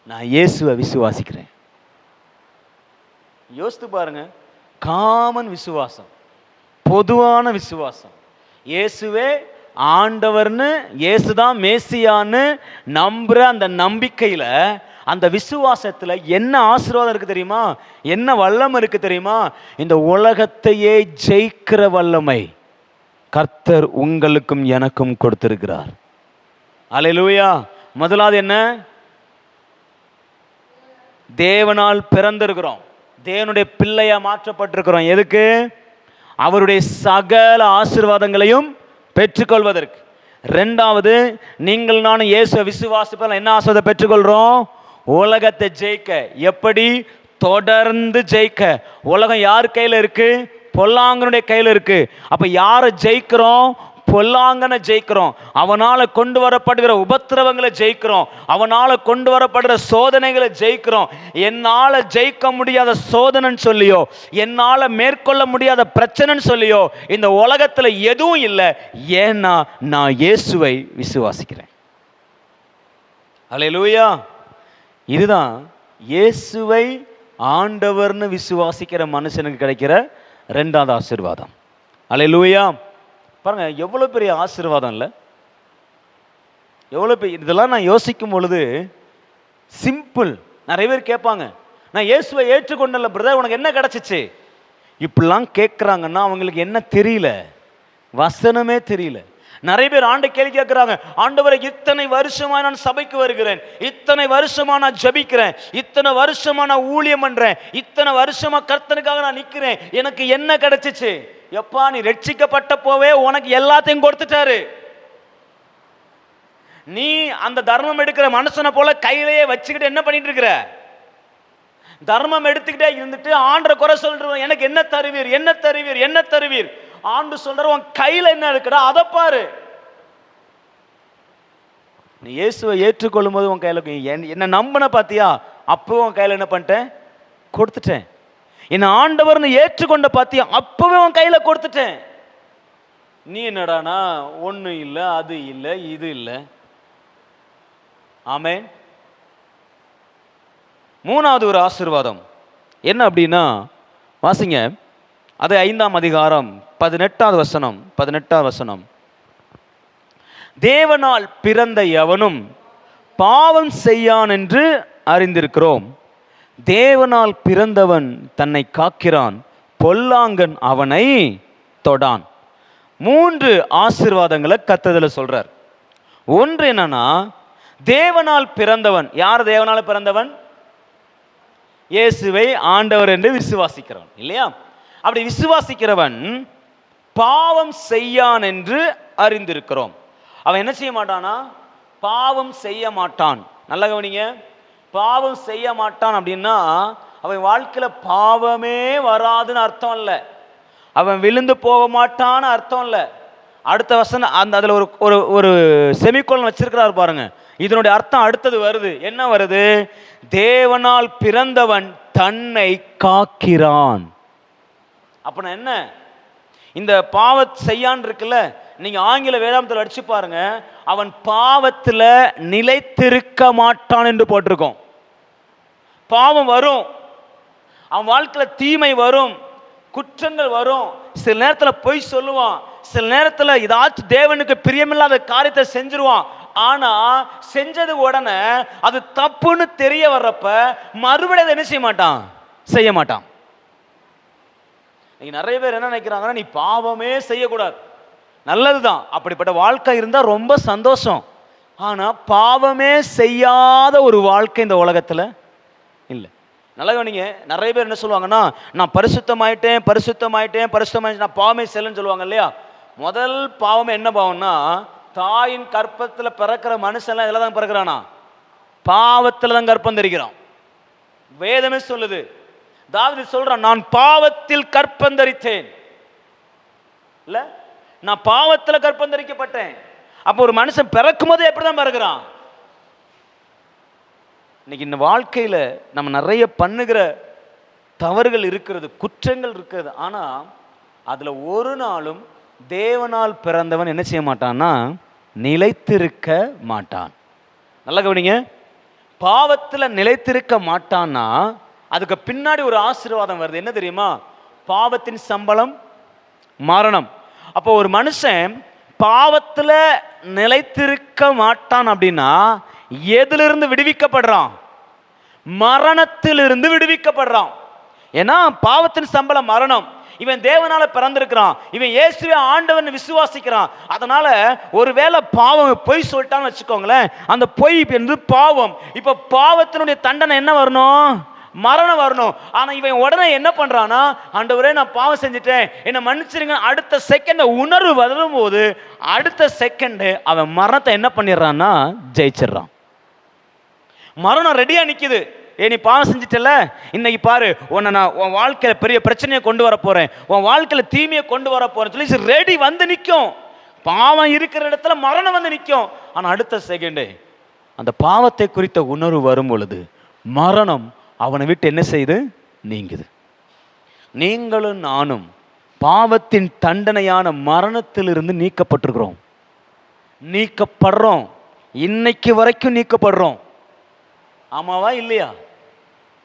[SPEAKER 1] நான் இயேசுவை விசுவாசிக்கிறேன். யோசித்து பாருங்க, காமன் விசுவாசம், பொதுவான விசுவாசம். இயேசுவே ஆண்டவர்னு இயேசுதான் மேசியான்னு நம்புற அந்த நம்பிக்கையில, அந்த விசுவாசத்துல என்ன ஆசீர்வாதம் இருக்கு தெரியுமா? என்ன வல்லமை இருக்கு தெரியுமா? இந்த உலகத்தையே ஜெயிக்கிற வல்லமை கர்த்தர் உங்களுக்கும் எனக்கும் கொடுத்திருக்கிறார். அல்லேலூயா. முதலாவது என்ன? தேவனால் பிறந்திருக்கிறோம், தேவனுடைய பிள்ளையா மாற்றப்பட்டிருக்கிறோம். எதுக்கு? அவருடைய சகல ஆசீர்வாதங்களையும் பெற்றுக்கொள்வதற்கு. ரெண்டாவது, நீங்கள் நானும் இயேசுவை விசுவாசிப்பதால் என்ன ஆசீர்வாதம் பெற்றுக்கொள்றோம்? உலகத்தை ஜெயிக்க. எப்படி? தொடர்ந்து ஜெயிக்க. உலகம் யார் கையில் இருக்கு? பொல்லாங்கனுடைய கையில் இருக்கு. அப்ப யாரை ஜெயிக்கிறோம்? பொல்லாங்கனை ஜெயிக்கிறோம். அவனால கொண்டு வரப்படுகிற உபத்திரவங்களை ஜெயிக்கிறோம். அவனால கொண்டு வரப்படுகிற சோதனைகளை ஜெயிக்கிறோம். என்னால ஜெயிக்க முடியாத சோதனைன்னு சொல்லியோ, என்னால மேற்கொள்ள முடியாத பிரச்சனைன்னு சொல்லியோ இந்த உலகத்துல எதுவும் இல்லை. ஏன்னா நான் இயேசுவை விசுவாசிக்கிறேன். அல்லேலூயா. இதுதான் இயேசுவை ஆண்டவர்னு விசுவாசிக்கிற மனுஷனுக்கு கிடைக்கிற ரெண்டாவது ஆசீர்வாதம். அல்லேலூயா. பாருங்க, எவ்வளோ பெரிய ஆசீர்வாதம் இல்லை? எவ்வளோ பெரிய இதெல்லாம் நான் யோசிக்கும் பொழுது சிம்பிள். நிறைய பேர் கேட்பாங்க, நான் இயேசுவை ஏற்றுக்கொண்டல பிரதர், உனக்கு என்ன கிடைச்சிச்சு? இப்படிலாம் கேட்குறாங்கன்னா அவங்களுக்கு என்ன தெரியல, வசனமே தெரியல. நிறைய பேர் ஆண்டை கேள்வி கேட்குறாங்க, ஆண்டவரை இத்தனை வருஷமா நான் சபைக்கு வருகிறேன், இத்தனை வருஷமா நான் ஜபிக்கிறேன், இத்தனை வருஷமா நான் ஊழியம் பண்றேன், இத்தனை வருஷமா கர்த்தனுக்காக நான் நிற்கிறேன், எனக்கு என்ன கிடைச்சிச்சு? எப்பா, நீ ரட்சிக்கப்பட்ட போவே உனக்கு எல்லாத்தையும் கொடுத்துட்டாரு. நீ அந்த தர்மம் எடுக்கிற மனுஷனை போல கையிலேயே வச்சுக்கிட்டு என்ன பண்ணிட்டு இருக்கிற? தர்மம் எடுத்துக்கிட்டே இருந்துட்டு ஆண்டரை குறை சொல்ற, எனக்கு என்ன தருவீர், என்ன தருவீர், என்ன தருவீர்? ஆண்டு சொல்ற, உன் கையில என்ன இருக்குடா அதை பாரு. நீ இயேசுவை ஏற்றுக்கொள்ளும் போது உன் கையில என்ன நம்பின பாத்தியா? அப்போ உன் கையில என்ன பண்ணிட்டேன்? கொடுத்துட்டேன். என்ன ஆண்டவர்னு ஏற்றுக்கொண்ட பாத்தியா? அப்பவே உன் கையில கொடுத்துட்டேன். நீ என்னடானா ஒண்ணு இல்லை, அது இல்லை, இது இல்லை. ஆமென். மூணாவது ஒரு ஆசீர்வாதம் என்ன அப்படின்னா, வாசிங்க அது 5ஆம் அதிகாரம் 18வது வசனம். 18வது வசனம். தேவனால் பிறந்த எவனும் பாவம் செய்யான் என்று அறிந்திருக்கிறோம். தேவனால் பிறந்தவன் தன்னை காக்கிறான், பொல்லாங்கன் அவனை தொடான். 3 ஆசீர்வாதங்களை கர்த்தர் சொல்றார். ஒன்று என்னன்னா, தேவனால் பிறந்தவன். யார் தேவனால் பிறந்தவன்? இயேசுவை ஆண்டவர் என்று விசுவாசிக்கிறவன், இல்லையா? அப்படி விசுவாசிக்கிறவன் பாவம் செய்யான் என்று அறிந்திருக்கிறோம். அவன் என்ன செய்ய மாட்டானா? பாவம் செய்ய மாட்டான். நல்லா கவனிங்க, பாவம் செய்ய மாட்டான் அப்படின்னா அவன் வாழ்க்கையில பாவமே வராதுன்னு அர்த்தம் இல்லை. அவன் விழுந்து போக மாட்டான்னு அர்த்தம் இல்லை. அடுத்த வசனம் அந்த அதில் ஒரு ஒரு செமிகோலன் வச்சிருக்கிறார் பாருங்க. இதனுடைய அர்த்தம் அடுத்தது வருது. என்ன வருது? தேவனால் பிறந்தவன் தன்னை காக்கிறான். அப்படின்னா என்ன? இந்த பாவ செய்யான் இருக்குல்ல, நீங்க ஆங்கில வேதாந்தத்தில் அடிச்சு பாருங்க, அவன் பாவத்தில் நிலைத்திருக்க மாட்டான் என்று போட்டிருக்கோம். பாவம் வரும், அவன் வாழ்க்கையில் தீமை வரும், குற்றங்கள் வரும், சில நேரத்தில் பொய் சொல்லுவான், சில நேரத்தில் ஏதாச்சும் தேவனுக்கு பிரியமில்லாத காரியத்தை செஞ்சிருவான். ஆனா செஞ்சது உடனே அது தப்புன்னு தெரிய வர்றப்ப மறுபடியும் என்ன செய்ய மாட்டான்? செய்ய மாட்டான். நிறைய பேர் என்ன நினைக்கிறாங்கன்னா, நீ பாவமே செய்யக்கூடாது, நல்லதுதான், அப்படிப்பட்ட வாழ்க்கை இருந்தா ரொம்ப சந்தோஷம். ஆனா பாவமே செய்யாத ஒரு வாழ்க்கை இந்த உலகத்துல இல்லை. நல்லா கவனிங்க, நிறைய பேர் என்ன சொல்லுவாங்கன்னா, நான் பரிசுத்தமாயிட்டேன் பரிசுத்தமாயிட்டேன் பரிசுத்தமாயிட்டேன், நான் பாவமே செய்யலன்னு சொல்லுவாங்க இல்லையா? முதல் பாவமே என்ன பாவம்னா, தாயின் கற்பத்துல பிறக்கிற மனுஷன்லாம் இதில் தான் பிறக்கிறானா? பாவத்தில் தான் கற்பம் தரிக்கிறான். வேதமே சொல்லுது, தாவீது சொல்றான், நான் பாவத்தில் கற்பம் தரித்தேன். இல்ல, நான் பாவத்தில் கற்பம் தரிக்கப்பட்டேன். அப்போ ஒரு மனுஷன் பிறக்கும் போது எப்படிதான் பிறகுறான்? இன்னைக்கு இந்த வாழ்க்கையில நம்ம நிறைய பண்ணுகிற தவறுகள் இருக்கிறது, குற்றங்கள் இருக்கிறது. ஆனா அதுல ஒரு நாளும் தேவனால் பிறந்தவன் என்ன செய்ய மாட்டான்னா, நிலைத்திருக்க மாட்டான். நல்லா கவனிங்க, பாவத்தில் நிலைத்திருக்க மாட்டான்னா அதுக்கு பின்னாடி ஒரு ஆசீர்வாதம் வருது. என்ன தெரியுமா? பாவத்தின் சம்பளம் மரணம். அப்போ ஒரு மனுஷன் பாவத்துல நிலைத்திருக்க மாட்டான் அப்படின்னா எதிலிருந்து விடுவிக்கப்படுறான்? மரணத்திலிருந்து விடுவிக்கப்படுறான். ஏன்னா பாவத்தின் சம்பளம் மரணம். இவன் தேவனால பிறந்திருக்கிறான், இவன் இயேசுவே ஆண்டவன் விசுவாசிக்கிறான். அதனால ஒருவேளை பாவம் பொய் சொல்லிட்டான்னு வச்சுக்கோங்களேன், அந்த பொய் என்று பாவம். இப்ப பாவத்தினுடைய தண்டனை என்ன வரணும்? மரணம் வரணும். ஆனா இவன் உடனே என்ன பண்றானா, ஆண்டவரே நான் பாவம் செஞ்சுட்டேன், என்னை மன்னிச்சிருங்க. அடுத்த செகண்ட் உணர்வு வரும்போது அடுத்த செகண்ட் அவன் மரணத்தை என்ன பண்ணிடுறான்னா ஜெயிச்சிடறான். மரணம் ரெடியா நிக்குது. நீ பாவம் செஞ்சிட்டல, இன்னைக்கு பாரு உன்னை நான் உன் வாழ்க்கையில பெரிய பிரச்சனையை கொண்டு வர போறேன், உன் வாழ்க்கையில தீமையை கொண்டு வர போறேன் சொல்லி ரெடி வந்து நிற்கும். பாவம் இருக்கிற இடத்துல மரணம் வந்து நிற்கும். ஆனா அடுத்த செகண்டே அந்த பாவத்தை குறித்த உணர்வு வரும் பொழுது மரணம் அவனை விட்டு என்ன செய்யுது? நீங்குது. நீங்களும் நானும் பாவத்தின் தண்டனையான மரணத்திலிருந்து நீக்கப்பட்டிருக்கிறோம், நீக்கப்படுறோம். இன்னைக்கு வரைக்கும் நீக்கப்படுறோம். ஆமாவா இல்லையா?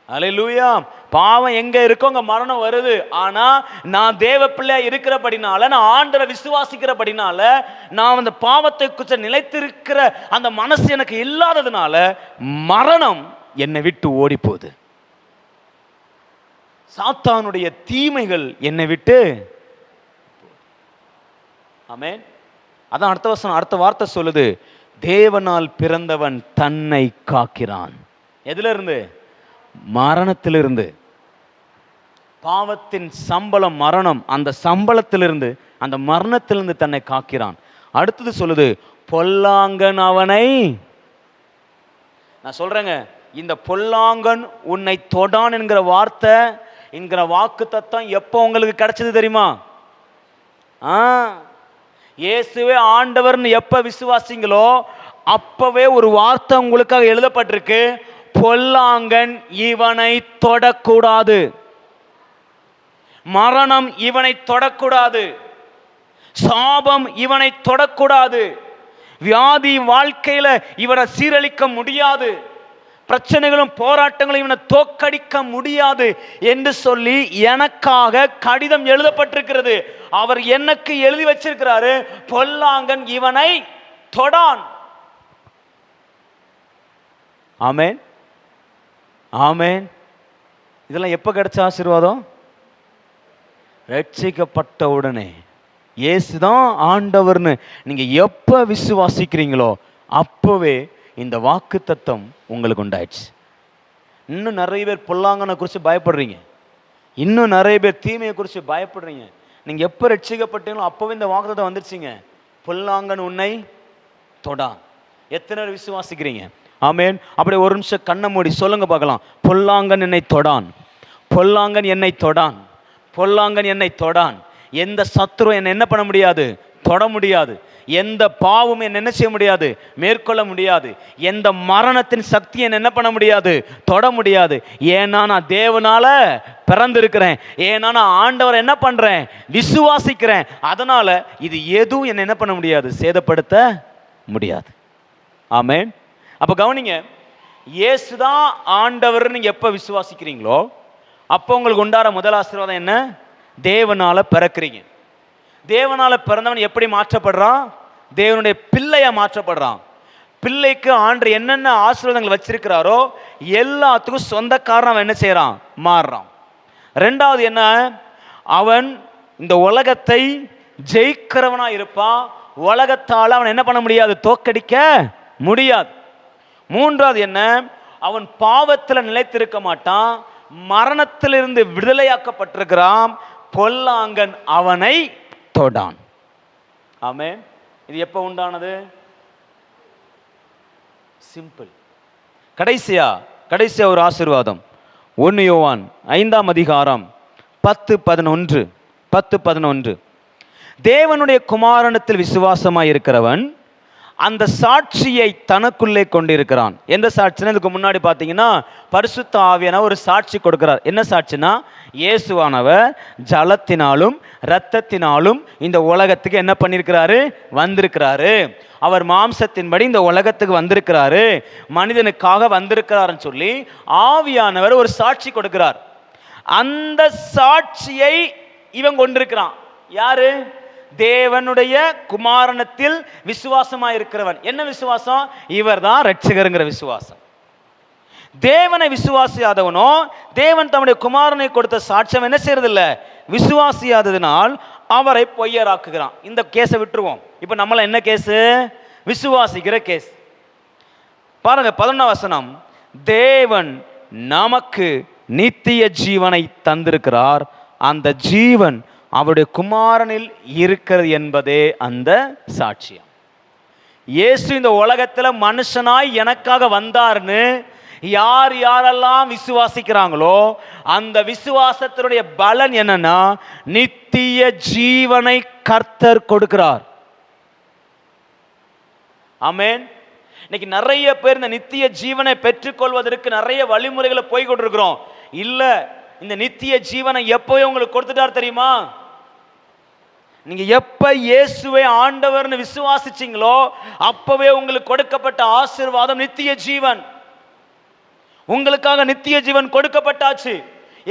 [SPEAKER 1] அல்லேலூயா. பாவம் எங்க இருக்கோ அங்க மரணம் வருது. ஆனா நான் தேவ பிள்ளையா இருக்கிறபடினால, நான் ஆண்டவரை விசுவாசிக்கிறபடினால, நான் அந்த பாவத்தை குறித்து நிலைத்திருக்கிற அந்த மனசு எனக்கு இல்லாததுனால மரணம் என்னை விட்டு ஓடி போகுது. சாத்தானுடைய தீமைகள் என்னை விட்டு. ஆமென். அதான் அடுத்த வசனம், அடுத்த வார்த்தை சொல்லுது, தேவனால் பிறந்தவன் தன்னை காக்கிறான். எதுல இருந்து? மரணத்திலிருந்து. பாவத்தின் சம்பளம் மரணம். அந்த சம்பளத்திலிருந்து, அந்த மரணத்திலிருந்து தன்னை காக்கிறான். அடுத்தது சொல்லுது, பொல்லாங்கன் அவனை. நான் சொல்றேங்க, இந்த பொல்லாங்கன் உன்னை தொடான் என்கிற வார்த்தை, என்கிற வாக்கு தத்தம் எப்போ உங்களுக்கு கிடைச்சது தெரியுமா? இயேசுவே ஆண்டவர்னு எப்ப விசுவாசிங்களோ அப்பவே ஒரு வார்த்தை உங்களுக்காக எழுதப்பட்டிருக்கு, பொல்லாங்கன் இவனை தொடக்கூடாது, மரணம் இவனை தொடக்கூடாது, சாபம் இவனை தொடக்கூடாது, வியாதி வாழ்க்கையில இவனை சீரழிக்க முடியாது, பிரச்சனைகளும் போராட்டங்களும் இவனை தோக்கடிக்க முடியாது என்று சொல்லி எனக்காக கடிதம் எழுதப்பட்டிருக்கிறது. அவர் எனக்கு எழுதி வச்சிருக்கிறாரு, பொல்லாங்கன் இவனை தொடான். ஆமென், ஆமென். இதெல்லாம் எப்ப கிடைச்ச ஆசீர்வாதம்? ரட்சிக்கப்பட்ட உடனே. இயேசுதான் ஆண்டவர்னு நீங்க எப்ப விசுவாசிக்கிறீங்களோ அப்பவே இந்த வாக்கு தத்தம் உங்களுக்கு உண்டாயிடுச்சு. இன்னும் நிறைய பேர் பொல்லாங்கனை குறித்து பயப்படுறீங்க, இன்னும் நிறைய பேர் தீமையை குறித்து பயப்படுறீங்க. நீங்க எப்ப ரட்சிக்கப்பட்டீங்களோ அப்பவே இந்த வாக்கு தத்தம் வந்துருச்சுங்க, பொல்லாங்கன் உன்னை தொடான். எத்தனை பேர் விசுவாசிக்கிறீங்க? ஆமென். அப்படியே ஒரு நிமிஷம் கண்ணை மூடி சொல்லுங்க பார்க்கலாம், பொல்லாங்கன் என்னை தொடான், பொல்லாங்கன் என்னை தொடான், பொல்லாங்கன் என்னை தொடான். எந்த சத்துரு என்னை என்ன பண்ண முடியாது? தொட முடியாது. எந்த பாவமும் என்ன செய்ய முடியாது? மேற்கொள்ள முடியாது. எந்த மரணத்தின் சக்தியை என்ன பண்ண முடியாது? தொட முடியாது. ஏன்னா நான் தேவனால பிறந்திருக்கிறேன், ஏன்னா நான் ஆண்டவரை என்ன பண்றேன்? விசுவாசிக்கிறேன். அதனால இது எதுவும் என்ன பண்ண முடியாது? சேதப்படுத்த முடியாது. ஆமென். அப்ப கவனிங்க, இயேசுதான் ஆண்டவர் நீங்க எப்ப விசுவாசிக்கிறீங்களோ அப்போ உங்களுக்கு உண்டார முதல் ஆசீர்வாதம் என்ன? தேவனால பிறக்கிறீங்க. தேவனால பிறந்தவன் எப்படி மாற்றப்படுறான்? தேவனுடைய பிள்ளையா மாற்றப்படுறான். பிள்ளைக்கு ஆண்டவர் என்னென்ன ஆசீர்வாதங்கள் வச்சிருக்கிறாரோ எல்லாத்துக்கும் சொந்தக்காரன் அவன் என்ன செய்யறான்? மாறுறான். ரெண்டாவது என்ன? அவன் இந்த உலகத்தை ஜெயிக்கிறவனா இருப்பான். உலகத்தால் அவன் என்ன பண்ண முடியாது? தோக்கடிக்க முடியாது. மூன்றாவது என்ன? அவன் பாவத்தில் நிலைத்திருக்க மாட்டான், மரணத்திலிருந்து விடுதலையாக்கப்பட்டிருக்கிறான். பொல்லாங்கன் அவனை தொடான். ஆமென். இது எப்ப உண்டானது? சிம்பிள். கடைசியா ஒரு ஆசீர்வாதம். 1 யோவான் 5ஆம் அதிகாரம் 10:11. தேவனுடைய குமாரனத்தில் விசுவாசமாய் இருக்கிறவன் அந்த சாட்சியை தனக்குள்ளே கொண்டிருக்கிறான். எந்த சாட்சினா, இதுக்கு முன்னாடி பார்த்தீங்கன்னா பரிசுத்த ஆவியானவர் ஒரு சாட்சி கொடுக்கிறார். என்ன சாட்சினா, இயேசுவானவர் ஜலத்தினாலும் இரத்தத்தினாலும் இந்த உலகத்துக்கு என்ன பண்ணியிருக்கிறாரு? வந்திருக்கிறாரு. அவர் மாம்சத்தின்படி இந்த உலகத்துக்கு வந்திருக்கிறாரு, மனிதனுக்காக வந்திருக்கிறாருன்னு சொல்லி ஆவியானவர் ஒரு சாட்சி கொடுக்கிறார். அந்த சாட்சியை இவன் கொண்டிருக்கிறான். யாரு? தேவனுடைய குமாரனத்தில் விசுவாசமாய் இருக்கிறவன். என்ன விசுவாசம்? இவர் தான் ரட்சகருங்கிற விசுவாசம். தேவனை விசுவாசியாதவனோ தேவன் தம்முடைய குமாரனை கொடுத்த சாட்சியம் என்ன செய்யறதில்ல, விசுவாசியாததினால் அவரை பொய்யராக்குகிறான். இந்த கேஸை விட்டுருவோம். இப்ப நம்மள என்ன கேஸ்? விசுவாசிக்கிற கேஸ். பாருங்க 11ஆம் வசனம், தேவன் நமக்கு நித்திய ஜீவனை தந்திருக்கிறார், அந்த ஜீவன் அவருடைய குமாரனில் இருக்கிறது என்பதே அந்த சாட்சியம். இயேசு இந்த உலகத்தில் மனுஷனாய் எனக்காக வந்தார்னு யார் யாரெல்லாம் விசுவாசிக்கிறாங்களோ அந்த விசுவாசத்தினுடைய பலன் என்னன்னா நித்திய ஜீவனை கர்த்தர் கொடுக்கிறார். ஆமென். இன்னைக்கு நிறைய பேர் இந்த நித்திய ஜீவனை பெற்றுக்கொள்வதற்கு நிறைய வழிமுறைகளை போய் கொண்டிருக்கிறோம். இல்ல, இந்த நித்திய ஜீவனை எப்பவே உங்களுக்கு கொடுத்துட்டார் தெரியுமா? நீங்க எப்ப இயேசுவை ஆண்டவர்னு விசுவாசிச்சீங்களோ அப்பவே உங்களுக்கு கொடுக்கப்பட்ட ஆசீர்வாதம் நித்திய ஜீவன். உங்களுக்காக நித்திய ஜீவன் கொடுக்கப்பட்டாச்சு.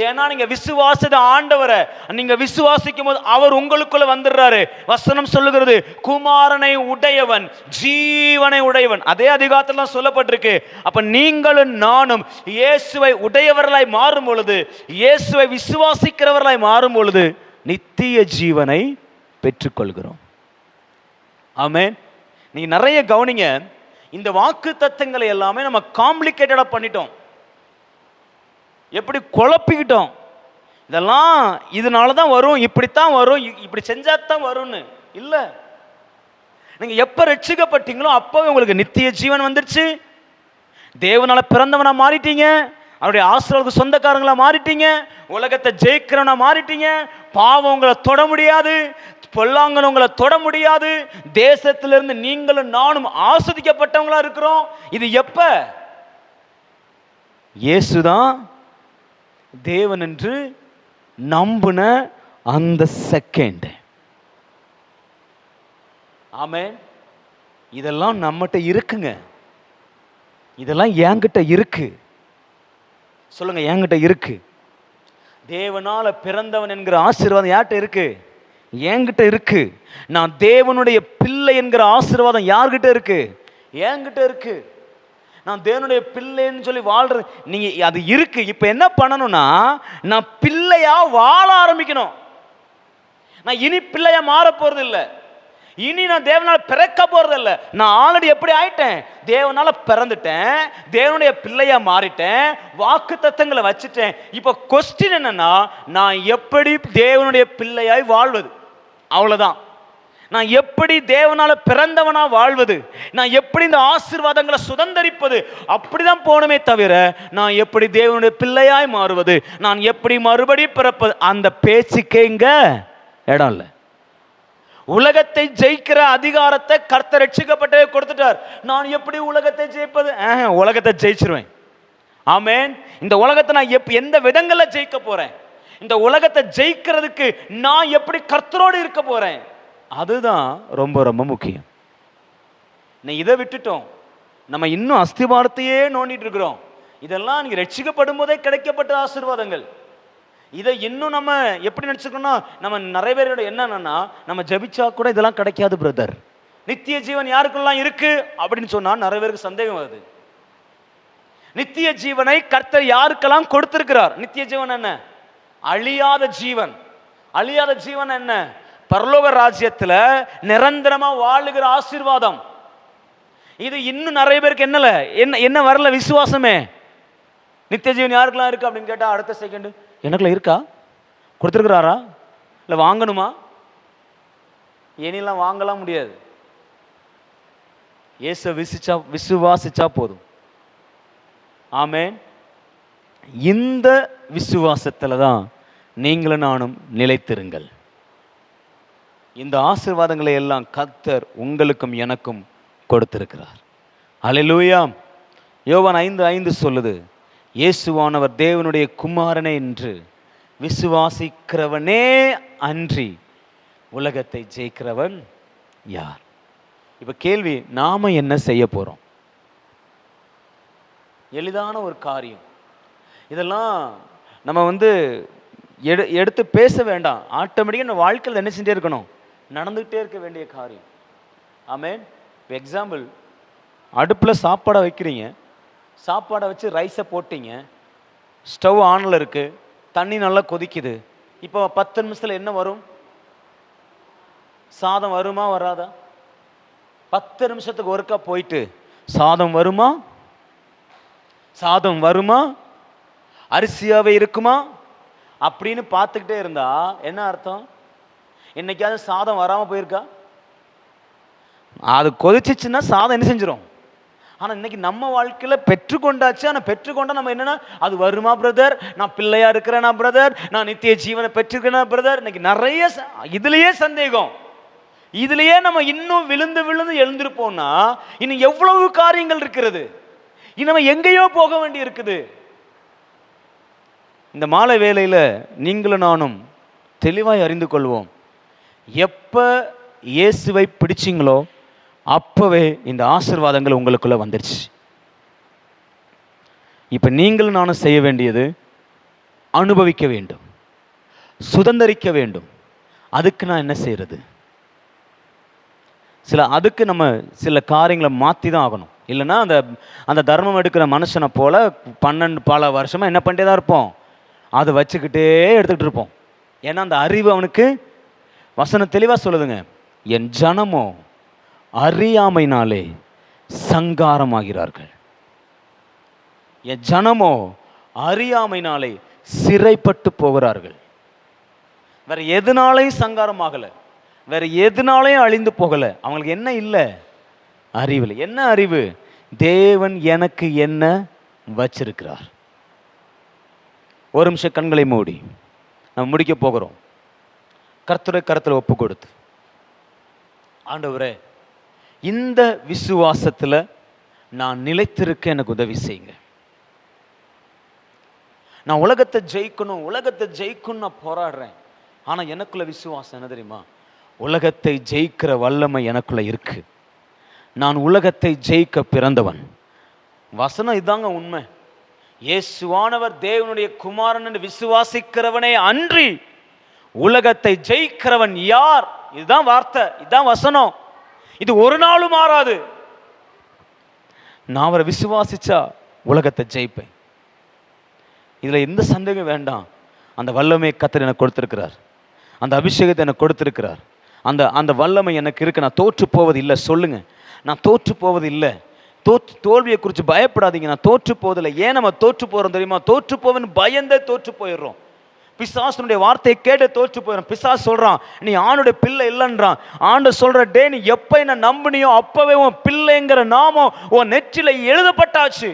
[SPEAKER 1] ஏன்னா நீங்க விசுவாசத ஆண்டவரை நீங்க விசுவாசிக்கும் போது அவர் உங்களுக்குள்ள வந்துடுறாரு. வசனம் சொல்லுகிறது, குமாரனை உடையவன் ஜீவனை உடையவன். அதே அதிகாரத்துல சொல்லப்பட்டிருக்கு. அப்ப நீங்களும் நானும் இயேசுவை உடையவர்களாய் மாறும் பொழுது, இயேசுவை விசுவாசிக்கிறவர்களாய் மாறும் பொழுது நித்திய ஜீவனை பெற்றுக்கொள்கிறோம். ஆமென். நீங்க நிறைய கவனிங்க, இந்த வாக்கு தத்தங்களை எல்லாமே நம்ம காம்ப்ளிகேட்டடா பண்ணிட்டோம். எப்படி குழப்பிக்கிட்டோம். இதெல்லாம் இதனால தான் வரும், இப்படித்தான் வரும், இப்படி செஞ்சா தான் வரும்னு இல்ல. நீங்க எப்ப ரட்சிக்கப்பட்டீங்களோ அப்பவே உங்களுக்கு நித்திய ஜீவன் வந்துருச்சு. தேவனால பிறந்தவனா மாறிட்டீங்க, அவருடைய ஆசீர்வாதத்துக்கு சொந்தக்காரங்களா மாறிட்டீங்க, உலகத்தை ஜெயிக்கிறவனா மாறிட்டீங்க. பாவம் உங்களை தொட முடியாது, பொல்லாங்கன் உங்களை தொட முடியாது. தேசத்திலிருந்து நீங்களும் நானும் ஆஸ்வதிக்கப்பட்டவங்களா இருக்கிறோம். இது எப்ப? இயேசுதான் தேவன் என்று நம்பின அந்த செகண்ட். ஆமென். இதெல்லாம் நம்மகிட்ட இருக்குங்க. இதெல்லாம் என்கிட்ட இருக்கு. சொல்லுங்க, என்கிட்ட இருக்கு. தேவனால பிறந்தவன் என்கிற ஆசீர்வாதம் யார்கிட்ட இருக்கு? என்கிட்ட இருக்கு. நான் தேவனுடைய பிள்ளை என்கிற ஆசீர்வாதம் யார்கிட்ட இருக்கு? என்கிட்ட இருக்கு. நான் தேவனுடைய பிள்ளைன்னு சொல்லி வாழ்றது நீங்க அது இருக்கு. இப்ப என்ன பண்ணணும்னா, நான் பிள்ளையா வாழ ஆரம்பிக்கணும். நான் இனி பிள்ளையா மாற போறது இல்லை. இனி நான் தேவனால பிறக்க போறது இல்லை. நான் ஆல்ரெடி எப்படி ஆயிட்டேன்? தேவனால பிறந்துட்டேன், தேவனுடைய பிள்ளையா மாறிட்டேன், வாக்கு தத்தங்களை வச்சுட்டேன். இப்ப கொஸ்டின் என்னன்னா, நான் எப்படி தேவனுடைய பிள்ளையாய் வாழ்வது? அவ்வளவுதான். நான் எப்படி தேவனால பிறந்தவனா வாழ்வது? நான் எப்படி இந்த ஆசீர்வாதங்களை சுதந்தரிப்பது? அப்படிதான் போகணுமே தவிர நான் எப்படி தேவனுடைய பிள்ளையாய் மாறுவது, நான் எப்படி மறுபடி பிறப்பது, அந்த பேச்சுக்கே இங்க இடம் இல்லை. உலகத்தை ஜெயிக்கிற அதிகாரத்தை கர்த்தர் ரட்சிக்கப்பட்டே கொடுத்துட்டார். நான் எப்படி உலகத்தை ஜெயிப்பது? உலகத்தை ஜெயிச்சிருவேன். ஆமென். இந்த உலகத்தை நான் எந்த விதங்கள்ல ஜெயிக்க போறேன்? இந்த உலகத்தை ஜெயிக்கிறதுக்கு நான் எப்படி கர்த்தரோடு இருக்க போறேன்? அதுதான் ரொம்ப ரொம்ப முக்கியம். இதை விட்டுட்டோம். நம்ம இன்னும் அஸ்திபாரத்தையே நோண்டிட்டு இருக்கிறோம். இதெல்லாம் நீங்க ரட்சிக்கப்படும் போதே கிடைக்கப்பட்ட ஆசீர்வாதங்கள். இதை இன்னும் நம்ம எப்படி நினைச்சுக்கணும்னா, நம்ம நிறைய பேரோட என்னன்னா, நம்ம ஜபிச்சா கூட இதெல்லாம் கிடைக்காது பிரதர். நித்திய ஜீவன் யாருக்கெல்லாம் இருக்கு அப்படின்னு சொன்னா நிறைய பேருக்கு சந்தேகம் வருது. நித்திய ஜீவனை கர்த்தர் யாருக்கெல்லாம் கொடுத்திருக்கிறார்? நித்திய ஜீவன் என்ன? அழியாத ஜீவன். அழியாத ஜீவன் என்ன? பரலோக ராஜ்யத்துல நிரந்தரமா வாழுகிற ஆசீர்வாதம். இது இன்னும் நிறைய பேருக்கு என்ன வரல விசுவாசமே. நித்திய ஜீவன் யாருக்கெல்லாம் இருக்கு அப்படின்னு கேட்டா அடுத்த செகண்ட் எனக்குள்ள இருக்கா? கொடுத்துருக்கிறாரா? இல்லை வாங்கணுமா? ஏனிலாம் வாங்கலாம் முடியாது. இயேசு விசுவாசிச்சா போதும். ஆமென். இந்த விசுவாசத்துல தான் நீங்களும் நானும் நிலைத்திருங்கள். இந்த ஆசீர்வாதங்களை எல்லாம் கர்த்தர் உங்களுக்கும் எனக்கும் கொடுத்திருக்கிறார். அல்லேலூயா. யோவான் 5:5 சொல்லுது, இயேசுவானவர் தேவனுடைய குமாரனே என்று விசுவாசிக்கிறவனே அன்றி உலகத்தை ஜெயிக்கிறவன் யார்? இப்ப கேள்வி, நாம என்ன செய்ய போறோம்? எளிதான ஒரு காரியம். இதெல்லாம் நம்ம எடுத்து பேச வேண்டாம். ஆட்டோமேட்டிக்காக நம்ம வாழ்க்கையில் என்ன செஞ்சே இருக்கணும்? நடந்துகிட்டே இருக்க வேண்டிய காரியம். ஆமென். இப்போ எக்ஸாம்பிள், அடுப்பில் சாப்பாடை வைக்கிறீங்க, சாப்பாடை வச்சு ரைஸை போட்டீங்க, ஸ்டவ் ஆனில் இருக்குது, தண்ணி நல்லா கொதிக்குது. இப்போ 10 நிமிஷத்தில் என்ன வரும்? சாதம் வருமா வராதா? 10 நிமிஷத்துக்கு ஒருக்கா போயிட்டு சாதம் வருமா, சாதம் வருமா, அரிசியாவே இருக்குமா அப்படின்னு பார்த்துக்கிட்டே இருந்தா என்ன அர்த்தம்? என்னைக்காவது சாதம் வராமல் போயிருக்கா? அது கொதிச்சிச்சுன்னா சாதம் என்ன செஞ்சிடும்? ஆனால் இன்னைக்கு நம்ம வாழ்க்கையில் பெற்றுக்கொண்டாச்சு. ஆனால் பெற்றுக்கொண்டா நம்ம என்னன்னா, அது வருமா பிரதர், நான் பிள்ளையா இருக்கிறேனா பிரதர், நான் நித்திய ஜீவனை பெற்றிருக்கேனா பிரதர். இன்னைக்கு நிறைய இதுலயே சந்தேகம், இதுலயே நம்ம இன்னும் விழுந்து விழுந்து எழுந்திருப்போம்னா இன்னும் எவ்வளவு காரியங்கள் இருக்கிறது, இன்னும் நம்ம எங்கேயோ போக வேண்டி இருக்குது. இந்த மாலை வேளையில் நீங்களும் நானும் தெளிவாய் அறிந்து கொள்வோம். எப்போ இயேசுவை பிடிச்சிங்களோ அப்போவே இந்த ஆசீர்வாதங்கள் உங்களுக்குள்ள வந்துருச்சு. இப்போ நீங்களும் நானும் செய்ய வேண்டியது அனுபவிக்க வேண்டும், சுதந்திரிக்க வேண்டும். அதுக்கு நான் என்ன செய்யறது? அதுக்கு நம்ம சில காரியங்களை மாற்றி தான் ஆகணும். இல்லைன்னா அந்த அந்த தர்மம் எடுக்கிற மனுஷனை போல பல வருஷமாக என்ன பண்ணிட்டே தான் இருப்போம், அதை வச்சுக்கிட்டே எடுத்துக்கிட்டு இருப்போம். ஏன்னா அந்த அறிவு அவனுக்கு, வசனம் தெளிவாக சொல்லுதுங்க, என் ஜனமோ அறியாமையினாலே சங்காரமாகிறார்கள், என் ஜனமோ அறியாமையினாலே சிறைப்பட்டு போகிறார்கள். வேற எதுனாலையும் சங்காரம் ஆகலை, வேற எதுனாலையும் அழிந்து போகலை. அவங்களுக்கு என்ன இல்லை? அறிவில். என்ன அறிவு? தேவன் எனக்கு என்ன வச்சிருக்கிறார். ஒரு நிமிஷம் கண்களை மூடி நம்ம முடிக்க போகிறோம். கர்த்தருடைய கரத்தில் ஒப்பு கொடுத்து, ஆண்டவரே இந்த விசுவாசத்தில் நான் நிலைத்திருக்க எனக்கு உதவி செய்யுங்க. நான் உலகத்தை ஜெயிக்கணும், உலகத்தை ஜெயிக்கணும் நான் போராடுறேன். ஆனால் எனக்குள்ள விசுவாசம் என்ன தெரியுமா? உலகத்தை ஜெயிக்கிற வல்லமை எனக்குள்ள இருக்கு. நான் உலகத்தை ஜெயிக்க பிறந்தவன். வசனம் இதாங்க உண்மை. இயேசுவானவர் தேவனுடைய குமாரன் என்று விசுவாசிக்கிறவனே அன்றி உலகத்தை ஜெயிக்கிறவன் யார்? இதுதான் வார்த்தை, இதுதான் வசனம். இது ஒரு நாளும் மாறாது. நான் அவரை விசுவாசிச்சா உலகத்தை ஜெயிப்பேன். இதுல எந்த சந்தேகம் வேண்டாம். அந்த வல்லமை கர்த்தர் எனக்கு கொடுத்திருக்கிறார், அந்த அபிஷேகத்தை எனக்கு கொடுத்திருக்கிறார், அந்த அந்த வல்லமை எனக்கு இருக்கு. நான் தோற்று போவது இல்லை. சொல்லுங்க, நான் தோற்று போவது இல்லை. தோல்வியை குறித்து பயப்படாதீங்க. நான் தோற்று போவதில்லை. ஏன் நம்ம தோற்று போகிறோம் தெரியுமா? தோற்று போவேன்னு பயந்தே தோற்று போயிடுறோம். பிசாசுனுடைய வார்த்தையை கேட்டு தோற்று போயிடும். பிசாசு சொல்றான், நீ ஆணுடைய பிள்ளை இல்லைன்றான். ஆண்டு சொல்ற, டே நீ எப்ப என்ன நம்பினியோ அப்பவே உன் பிள்ளைங்கிற நாமம் உன் நெற்றில எழுதப்பட்டாச்சு.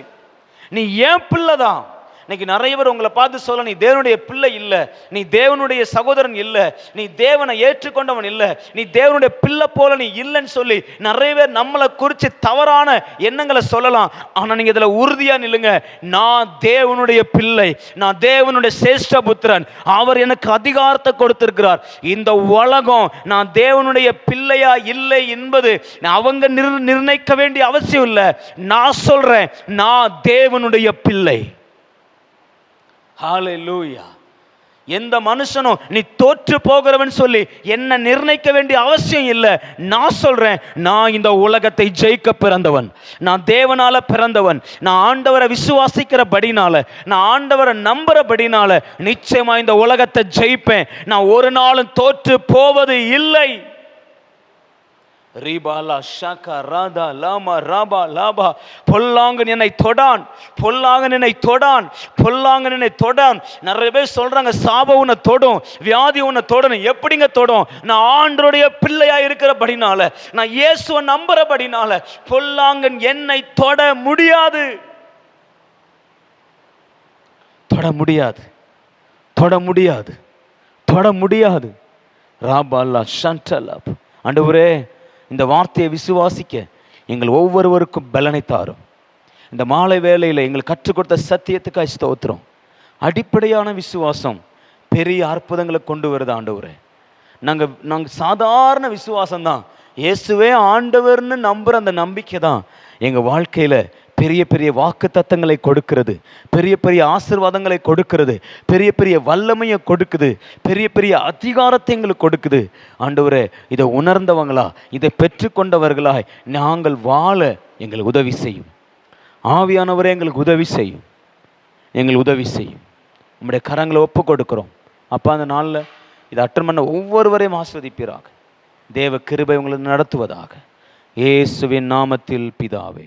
[SPEAKER 1] நீ ஏன் பிள்ளை தான். இன்னைக்கு நிறைய பேர் உங்களை பார்த்து சொல்ல, நீ தேவனுடைய பிள்ளை இல்லை, நீ தேவனுடைய சகோதரன் இல்லை, நீ தேவனை ஏற்றுக்கொண்டவன் இல்லை, நீ தேவனுடைய பிள்ளை போல நீ இல்லைன்னு சொல்லி நிறைய பேர் நம்மளை குறித்து தவறான எண்ணங்களை சொல்லலாம். ஆனால் நீங்கள் இதில் உறுதியாக நில்லுங்க. நான் தேவனுடைய பிள்ளை, நான் தேவனுடைய சேஷ்ட புத்திரன். அவர் எனக்கு அதிகாரத்தை கொடுத்திருக்கிறார். இந்த உலகம் நான் தேவனுடைய பிள்ளையா இல்லை என்பது அவங்க நிர்ணயிக்க வேண்டிய அவசியம் இல்லை. நான் சொல்றேன், நான் தேவனுடைய பிள்ளை. ஹல்லேலூயா. எந்த மனுஷனும் நீ தோற்று போகிறவன் சொல்லி என்ன நிர்ணயிக்க வேண்டிய அவசியம் இல்லை. நான் சொல்றேன், நான் இந்த உலகத்தை ஜெயிக்க பிறந்தவன், நான் தேவனால பிறந்தவன். நான் ஆண்டவரை விசுவாசிக்கிறபடினால, நான் ஆண்டவரை நம்புறபடினால நிச்சயமா இந்த உலகத்தை ஜெயிப்பேன். நான் ஒரு நாளும் தோற்று போவது இல்லை. ரீபாலா ஷாக்கா ராதா லாமா ராபா லாபா. பொல்லாங்கன் என்னை தொடான், பொல்லாங்கன் என்னை தொடான், பொல்லாங்கன் என்னை தொடான். நிறைய பேர் சொல்றாங்க, சாபம் உன்னை தொடும், வியாதி உன்னை தொடணும். எப்படிங்க தொடும்? நான் ஆண்டவருடைய பிள்ளையா இருக்கிறபடினால, நான் இயேசுவை நம்புறபடினால பொல்லாங்கன் என்னை தொட முடியாது, தொட முடியாது, தொட முடியாது, தொட முடியாது. ராபாலா ஷண்டலா. ஆண்டவரே இந்த வார்த்தையை விசுவாசிக்க எங்கள் ஒவ்வொருவருக்கும் பலனை தாரும். இந்த மாலை வேளையில் எங்களுக்கு கற்றுக் கொடுத்த சத்தியத்துக்காக ஸ்தோத்திரம். அடிப்படையான விசுவாசம் பெரிய அற்புதங்களை கொண்டு வருது ஆண்டவரே. நாங்கள் சாதாரண விசுவாசம் தான், இயேசுவே ஆண்டவர்னு நம்புகிற அந்த நம்பிக்கை தான் எங்கள் வாழ்க்கையில் பெரிய பெரிய வாக்கு தத்தங்களை கொடுக்கிறது, பெரிய பெரிய ஆசீர்வாதங்களை கொடுக்கிறது, பெரிய பெரிய வல்லமையை கொடுக்குது, பெரிய பெரிய அதிகாரத்தை எங்களுக்கு கொடுக்குது. ஆண்டவரே, இதை உணர்ந்தவங்களா, இதை பெற்றுக்கொண்டவர்களாய் நாங்கள் வாழ எங்களுக்கு உதவி செய்யும். ஆவியானவரே, எங்களுக்கு உதவி செய்யும், எங்களுக்கு உதவி செய்யும். உம்முடைய கரங்களை ஒப்பு கொடுக்கிறோம் அப்பா. அந்த நாளில் இதை அட்டன் பண்ண ஒவ்வொருவரையும் ஆஸ்வதிப்பீராக. தேவ கிருபை உங்களை நடத்துவதாக. இயேசுவின் நாமத்தில் பிதாவே.